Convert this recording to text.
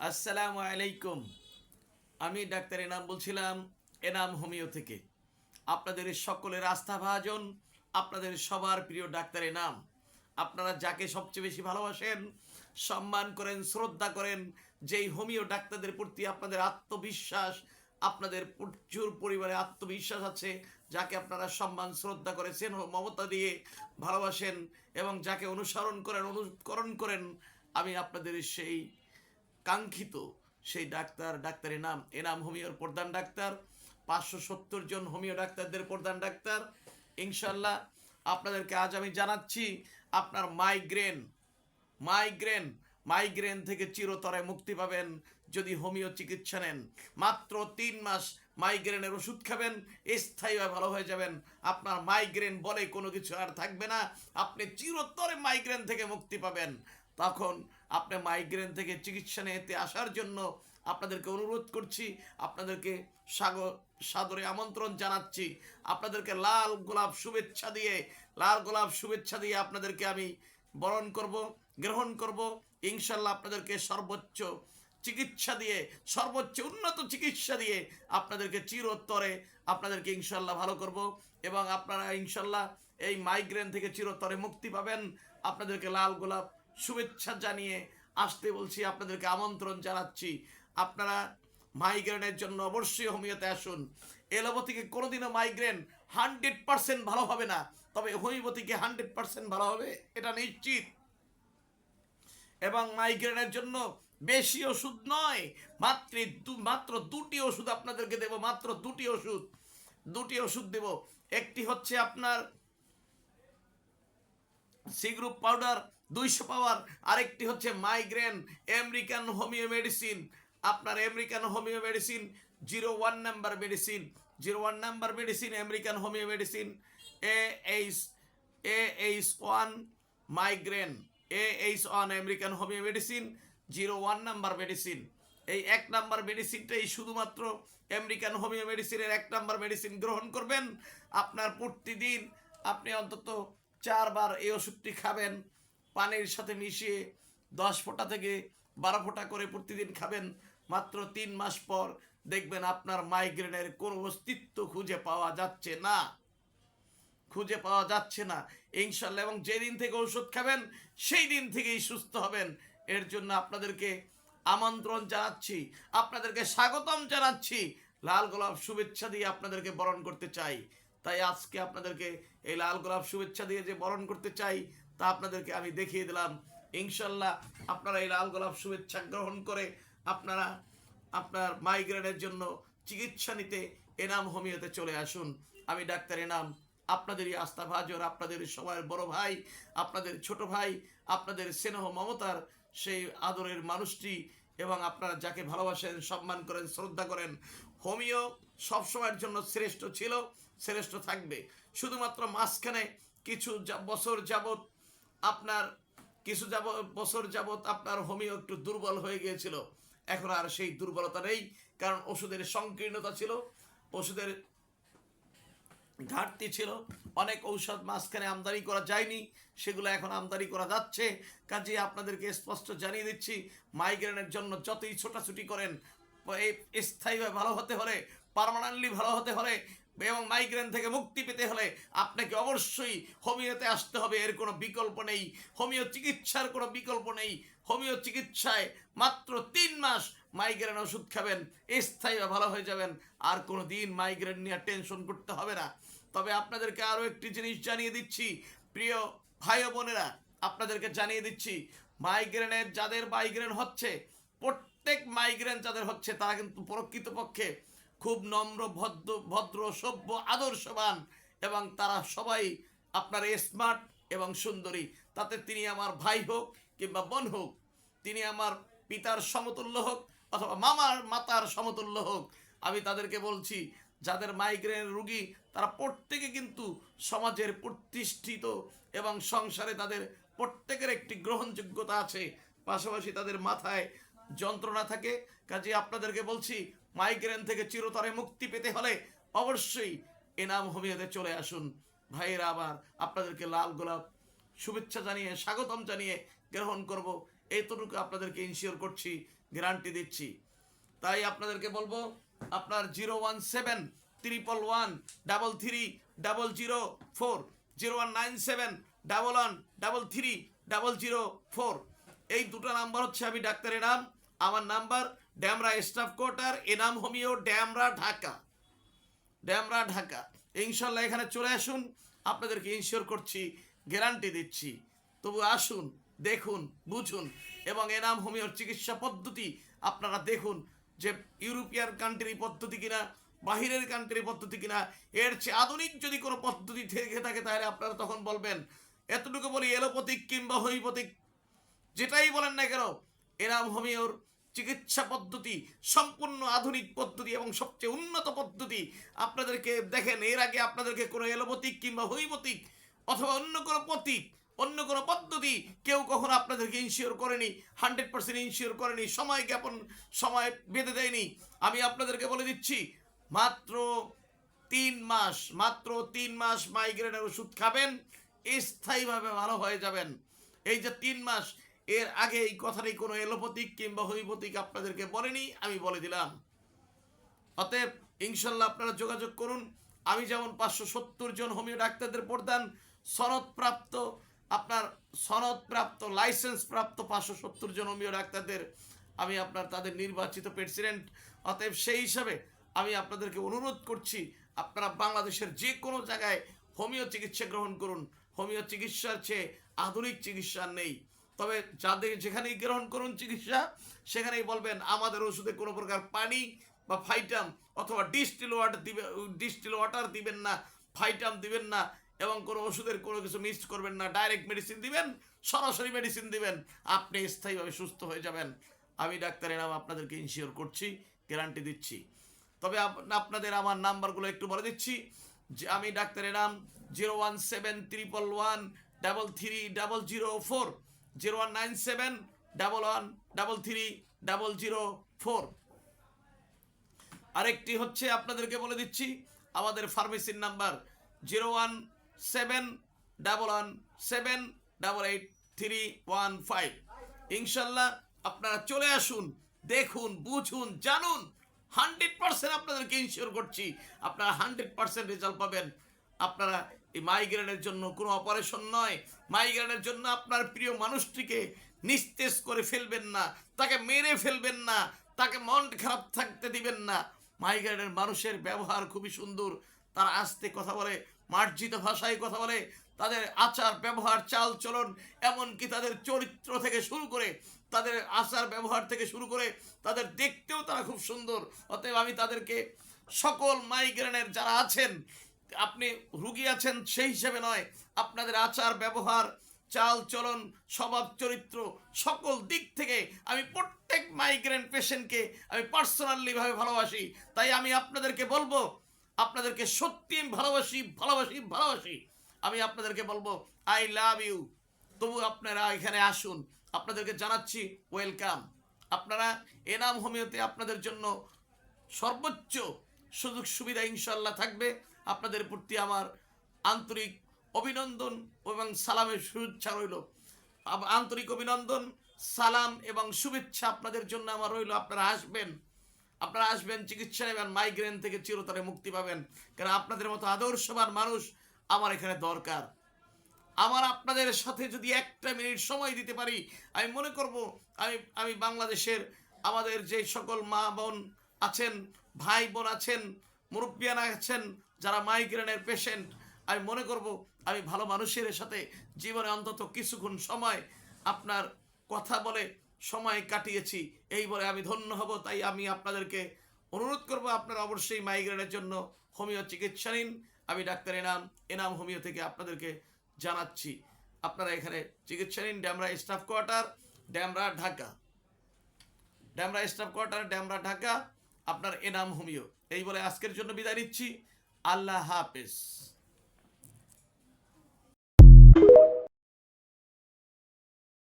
আসসালামু আলাইকুম। আমি ডাক্তার এনাম বলছিলাম, এনাম হোমিও থেকে। আপনাদের সকলের আস্থাভাজন, আপনাদের সবার প্রিয় ডাক্তার এনাম। আপনারা যাকে সবচেয়ে বেশি ভালোবাসেন, সম্মান করেন, শ্রদ্ধা করেন, যেই হোমিও ডাক্তারদের প্রতি আপনাদের আত্মবিশ্বাস, আপনাদের প্রচুর পরিবারে আত্মবিশ্বাস আছে, যাকে আপনারা সম্মান শ্রদ্ধা করেছেন ও মমতা দিয়ে ভালোবাসেন এবং যাকে অনুসরণ করেন, অনুকরণ করেন, আমি আপনাদের সেই কাঙ্ক্ষিত সেই ডাক্তারের নাম এনাম হোমিওর প্রধান ডাক্তার, 570 জন হোমিও ডাক্তারদের প্রধান ডাক্তার। ইনশাল্লাহ আপনাদেরকে আজ আমি জানাচ্ছি, আপনার মাইগ্রেন মাইগ্রেন থেকে চিরতরে মুক্তি পাবেন যদি হোমিও চিকিৎসা নেন। মাত্র 3 মাস মাইগ্রেনের ওষুধ খাবেন, স্থায়ীভাবে ভালো হয়ে যাবেন। আপনার মাইগ্রেন বলে কোনো কিছু আর থাকবে না, আপনি চিরতরে মাইগ্রেন থেকে মুক্তি পাবেন। তখন আপনি মাইগ্রেন থেকে চিকিৎসা নিতে আসার জন্য আপনাদেরকে অনুরোধ করছি, আপনাদেরকে সাদরে আমন্ত্রণ জানাচ্ছি। আপনাদেরকে লাল গোলাপ শুভেচ্ছা দিয়ে আপনাদেরকে আমি বরণ করব, গ্রহণ করব। ইনশাল্লাহ আপনাদেরকে সর্বোচ্চ উন্নত চিকিৎসা দিয়ে আপনাদেরকে চিরতরে আপনাদেরকে ইনশাল্লাহ ভালো করব এবং আপনারা ইনশাল্লাহ এই মাইগ্রেন থেকে চিরতরে মুক্তি পাবেন। আপনাদেরকে লাল গোলাপ শুভেচ্ছা জানিয়ে আসতে বলছি, আপনাদেরকে আমন্ত্রণ জানাচ্ছি। আপনারা মাইগ্রেনের জন্য অবশ্যই হোমিওতে আসুন। এলোপ্যাথিকে কোনোদিনও মাইগ্রেন 100% ভালো হবে না, তবে হোমিওপ্যাথিকে 100% ভালো হবে, এটা নিশ্চিত। এবং মাইগ্রেনের জন্য বেশি ওষুধ নয়, মাত্র দুটি ওষুধ আপনাদেরকে দেব, মাত্র দুটি ওষুধ দেব। একটি হচ্ছে আপনার সি গ্রুপ পাউডার 200 পাওয়ার, আরেকটি হচ্ছে মাইগ্রেন আমেরিকান হোমিও মেডিসিন। আপনার American homeo medicine 01 number medicine American homeo medicine AH1 migraine AH1 American homeo medicine 01 number medicine. এই 1 নাম্বার মেডিসিনটাই শুধুমাত্র আমেরিকান হোমিও মেডিসিনের 1 নাম্বার মেডিসিন গ্রহণ করবেন। আপনার প্রতিদিন আপনি অন্তত 4 বার এই ওষুধটি খাবেন, পানির সাথে মিশিয়ে 10 ফোঁটা থেকে 12 ফোঁটা করে প্রতিদিন খাবেন। মাত্র 3 মাস পর দেখবেন আপনার মাইগ্রেনের কোনো অস্তিত্ব খুঁজে পাওয়া যাচ্ছে না ইনশাল্লাহ। এবং যেদিন থেকে ওষুধ খাবেন সেই দিন থেকেই সুস্থ হবেন। এর জন্য আপনাদেরকে আমন্ত্রণ জানাচ্ছি, আপনাদেরকে স্বাগতম জানাচ্ছি, লাল গোলাপ শুভেচ্ছা দিয়ে আপনাদেরকে বরণ করতে চাই। তাই আজকে আপনাদেরকে এই লাল গোলাপ শুভেচ্ছা দিয়ে যে বরণ করতে চাই তা আপনাদেরকে আমি দেখিয়ে দিলাম। ইনশাল্লাহ আপনারা এই লাল গোলাপ শুভেচ্ছা গ্রহণ করে আপনারা আপনার মাইগ্রেনের জন্য চিকিৎসা নিতে এনাম হোমিওতে চলে আসুন। আমি ডাক্তার এনাম, আপনাদেরই আস্থাভাজন, আপনাদের সবার বড় ভাই, আপনাদের ছোট ভাই, আপনাদের স্নেহ মমতার সেই আদরের মানুষটি, এবং আপনারা যাকে ভালোবাসেন, সম্মান করেন, শ্রদ্ধা করেন। হোমিও সবসময়ের জন্য শ্রেষ্ঠ ছিল, শ্রেষ্ঠ থাকবে। শুধুমাত্র মাঝখানে কিছু বছর যাবত আপনার হোমিও একটু দুর্বল হয়ে গিয়েছিল। এখন আর সেই দুর্বলতা নেই, কারণ ওষুধের সংকীর্ণতা ছিল, ওষুধের ঘাটতি ছিল। অনেক ঔষধ মাঝখানে আমদানি করা যায়নি, সেগুলো এখন আমদানি করা যাচ্ছে। কাজে আপনাদেরকে স্পষ্ট জানিয়ে দিচ্ছি, মাইগ্রেনের জন্য যতই ছোটাছুটি করেন, স্থায়ীভাবে ভালো হতে হলে, পার্মানেন্টলি ভালো হতে হলে এবং মাইগ্রেন থেকে মুক্তি পেতে হলে আপনাকে অবশ্যই হোমিওতে আসতে হবে। এর কোনো বিকল্প নেই, হোমিও চিকিৎসার কোনো বিকল্প নেই। হোমিও চিকিৎসায় মাত্র 3 মাস মাইগ্রেন ওষুধ খাবেন, স্থায়ীভাবে ভালো হয়ে যাবেন, আর কোনো দিন মাইগ্রেন নিয়ে টেনশন করতে হবে না। তবে আপনাদেরকে আরও একটি জিনিস জানিয়ে দিচ্ছি, প্রিয় ভাই ও বোনেরা, আপনাদেরকে জানিয়ে দিচ্ছি, যাদের মাইগ্রেন হচ্ছে, প্রত্যেক মাইগ্রেন যাদের হচ্ছে তারা কিন্তু প্রকৃতপক্ষে খুব নম্র, ভদ্র, সভ্য, আদর্শবান, এবং তারা সবাই আপনার স্মার্ট এবং সুন্দরী। তাতে তিনি আমার ভাই হোক কিংবা বোন হোক, তিনি আমার পিতার সমতুল্য হোক অথবা মাতার সমতুল্য হোক, আমি তাদেরকে বলছি, যাদের মাইগ্রেন রোগী তারা প্রত্যেকে কিন্তু সমাজের প্রতিষ্ঠিত এবং সংসারে তাদের প্রত্যেকের একটি গ্রহণযোগ্যতা আছে, পাশাপাশি তাদের মাথায় যন্ত্রণা থাকে। কাজে আপনাদেরকে বলছি, মাইগ্রেন থেকে চিরতরে মুক্তি পেতে হলে অবশ্যই এনাম হোমিওতে চলে আসুন। ভাইয়েরা, আবার আপনাদেরকে লাল গোলাপ শুভেচ্ছা জানিয়ে, স্বাগতম জানিয়ে গ্রহণ করব এইটুকু আপনাদেরকে ইনশিওর করছি, গ্যারান্টি দিচ্ছি। তাই আপনাদেরকে বলবো, আপনার 01711133004, 019711333004, এই দুটো নাম্বার হচ্ছে আমি ডাক্তার এনাম, আমার number, Demra staff quarter, Enam homeo, Demra Dhaka, Demra Dhaka. ইনশাল্লাহ এখানে চলে আসুন, আপনাদেরকে ইনশিওর করছি, গ্যারান্টি দিচ্ছি। তবু আসুন, দেখুন, বুঝুন, এবং এনাম হোমিওর চিকিৎসা পদ্ধতি আপনারা দেখুন যে ইউরোপিয়ান কান্ট্রি পদ্ধতি কিনা, বাহিরের কান্ট্রি পদ্ধতি কিনা, এর চেয়ে আধুনিক যদি কোনো পদ্ধতি থেকে থাকে তাহলে আপনারা তখন বলবেন। এতটুকু বলি, এলোপ্যাথিক কিংবা হোমিওপ্যাথিক যেটাই বলেন না কেন, এনাম হোমিওর চিকিৎসা পদ্ধতি সম্পূর্ণ আধুনিক পদ্ধতি এবং সবচেয়ে উন্নত পদ্ধতি। আপনাদেরকে দেখেন, এর আগে আপনাদেরকে কোনো এলোপ্যাথিক কিংবা হোমিওপ্যাথিক অথবা অন্য কোনো প্রতীক, অন্য কোনো পদ্ধতি কেউ কখনো আপনাদেরকে ইনশিওর করেনি, 100% ইনশিওর করেনি, সময় বেঁধে দেয়নি। আমি আপনাদেরকে বলে দিচ্ছি, মাত্র 3 মাস মাইগ্রেনের ওষুধ খাবেন, স্থায়ীভাবে ভালো হয়ে যাবেন। এই যে 3 মাস, এর আগে এই কথাটি কোনো এলোপ্যাথিক কিংবা হোমিওপ্যাথিক আপনাদেরকে বলেনি, আমি বলে দিলাম। অতএব ইনশাল্লাহ আপনারা যোগাযোগ করুন। আমি যেমন 570 জন হোমিও ডাক্তারদের প্রদান সনদপ্রাপ্ত লাইসেন্স প্রাপ্ত 570 জন হোমিও ডাক্তারদের আমি তাদের নির্বাচিত প্রেসিডেন্ট। অতএব সেই হিসাবে আমি আপনাদেরকে অনুরোধ করছি, আপনারা বাংলাদেশের যে কোনো জায়গায় হোমিও চিকিৎসা গ্রহণ করুন। হোমিও চিকিৎসার চেয়ে আধুনিক চিকিৎসা নেই। তবে যাদের যেখানেই গ্রহণ করুন চিকিৎসা, সেখানেই বলবেন আমাদের ওষুধে কোনো প্রকার পানি বা ফাইটাম অথবা ডিস্টিল ওয়াটার দিবেন না, ফাইটাম দিবেন না, এবং কোনো ওষুধের কোনো কিছু মিক্স করবেন না। ডাইরেক্ট মেডিসিন দিবেন, সরাসরি মেডিসিন দিবেন, আপনি স্থায়ীভাবে সুস্থ হয়ে যাবেন। আমি ডাক্তারের নাম আপনাদেরকে ইনশিওর করছি, গ্যারান্টি দিচ্ছি। তবে আপনাদের আমার নাম্বারগুলো একটু বলে দিচ্ছি। যে আমি ডাক্তারের নাম 01711133004, 019711333004। আরেকটি হচ্ছে আপনাদেরকে বলে দিচ্ছি, আমাদের ফার্মেসির নাম্বার 01711788315। ইনশাল্লাহ আপনারা চলে আসুন, দেখুন, বুঝুন, জানুন। 100% আপনাদেরকে ইনশিওর করছি, আপনারা 100% রেজাল্ট পাবেন। আপনারা এই মাইগ্রেনের জন্য কোনো অপারেশন নয়, মাইগ্রেনের জন্য আপনার প্রিয় মানুষটিকে নিস্তেজ করে ফেলবেন না, তাকে মেরে ফেলবেন না, তাকে মন খারাপ থাকতে দিবেন না। মাইগ্রেনের মানুষের ব্যবহার খুবই সুন্দর, তারা আস্তে কথা বলে, মার্জিত ভাষায় কথা বলে, তাদের আচার ব্যবহার চাল চলন, এমনকি তাদের চরিত্র থেকে শুরু করে, তাদের আচার ব্যবহার থেকে শুরু করে, তাদের দেখতেও তারা খুব সুন্দর। অতএব আমি তাদেরকে সকল মাইগ্রেনের যারা আছেন, আপনি রুগী আছেন সেই হিসেবে নয়, আপনাদের আচার ব্যবহার চাল চলন স্বভাব চরিত্র সকল দিক থেকে আমি প্রত্যেক মাইগ্রেন পেশেন্টকে আমি পার্সোনালিভাবে ভালোবাসি। তাই আমি আপনাদেরকে বলবো, আপনাদেরকে সত্যি আমি ভালোবাসি। আমি আপনাদেরকে বলবো আই লাভ ইউ। তবু আপনারা এখানে আসুন, আপনাদেরকে জানাচ্ছি ওয়েলকাম। আপনারা এনাম হোমিওতে আপনাদের জন্য সর্বোচ্চ সুযোগ সুবিধা ইনশাল্লাহ থাকবে। আপনাদের প্রতি আমার আন্তরিক অভিনন্দন এবং সালামের শুভেচ্ছা রইল। আন্তরিক অভিনন্দন, সালাম এবং শুভেচ্ছা আপনাদের জন্য আমার রইল। আপনারা আসবেন, চিকিৎসা নেবেন, মাইগ্রেন থেকে চিরতরে মুক্তি পাবেন। কারণ আপনাদের মতো আদর্শবান মানুষ আমার এখানে দরকার। আমার আপনাদের সাথে যদি একটা মিনিট সময় দিতে পারি, আমি মনে করব আমি বাংলাদেশের আমাদের যে সকল মা বোন আছেন, ভাই বোন আছেন, মুরব্বিয়ান আছেন, যারা মাইগ্রেনের পেশেন্ট, আমি মনে করব আমি ভালো মানুষের সাথে জীবনে অন্তত কিছুক্ষণ সময় আপনার কথা বলে সময় কাটিয়েছি, এই বলে আমি ধন্য হব। তাই আমি আপনাদেরকে অনুরোধ করব, আপনারা অবশ্যই মাইগ্রেনের জন্য হোমিও চিকিৎসা নিন। আমি ডাক্তার এনাম হোমিও থেকে আপনাদেরকে জানাচ্ছি, আপনারা এখানে চিকিৎসা নিন। ড্যামরা স্টাফ কোয়ার্টার, ড্যামরা ঢাকা, আপনার এনাম হোমিও। এই বলে আজকের জন্য বিদায় নিচ্ছি। আল্লাহ হাফেজ।